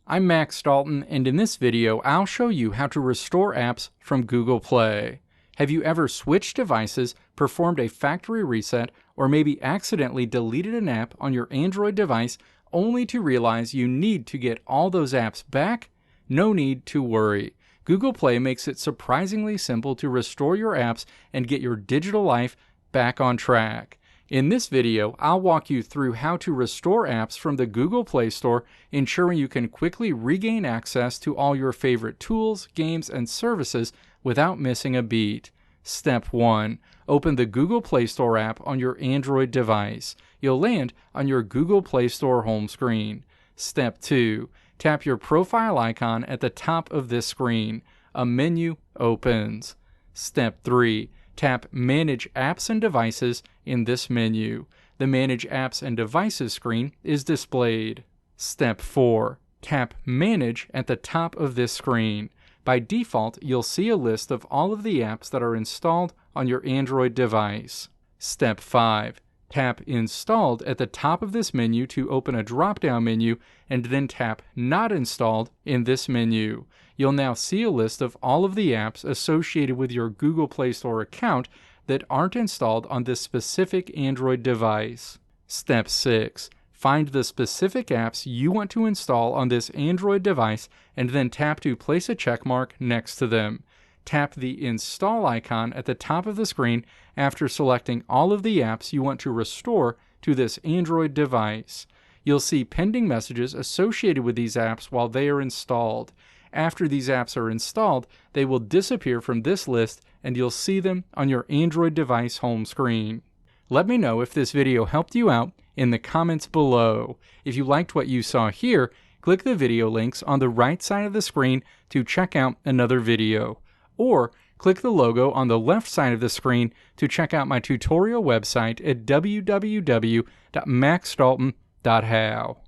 I'm Max Dalton, and in this video I'll show you how to restore apps from Google Play. Have you ever switched devices, performed a factory reset, or maybe accidentally deleted an app on your Android device only to realize you need to get all those apps back? No need to worry. Google Play makes it surprisingly simple to restore your apps and get your digital life back on track. In this video, I'll walk you through how to restore apps from the Google Play Store, ensuring you can quickly regain access to all your favorite tools, games, and services without missing a beat. Step 1. Open the Google Play Store app on your Android device. You'll land on your Google Play Store home screen. Step 2. Tap your profile icon at the top of this screen. A menu opens. Step 3. Tap Manage Apps and Devices in this menu. The Manage Apps and Devices screen is displayed. Step 4. Tap Manage at the top of this screen. By default, you'll see a list of all of the apps that are installed on your Android device. Step 5. Tap Installed at the top of this menu to open a drop-down menu, and then tap Not Installed in this menu. You'll now see a list of all of the apps associated with your Google Play Store account that aren't installed on this specific Android device. Step 6. Find the specific apps you want to install on this Android device and then tap to place a checkmark next to them. Tap the Install icon at the top of the screen after selecting all of the apps you want to restore to this Android device. You'll see pending messages associated with these apps while they are installed. After these apps are installed, they will disappear from this list and you'll see them on your Android device home screen. Let me know if this video helped you out in the comments below. If you liked what you saw here, click the video links on the right side of the screen to check out another video. Or click the logo on the left side of the screen to check out my tutorial website at www.maxdalton.how.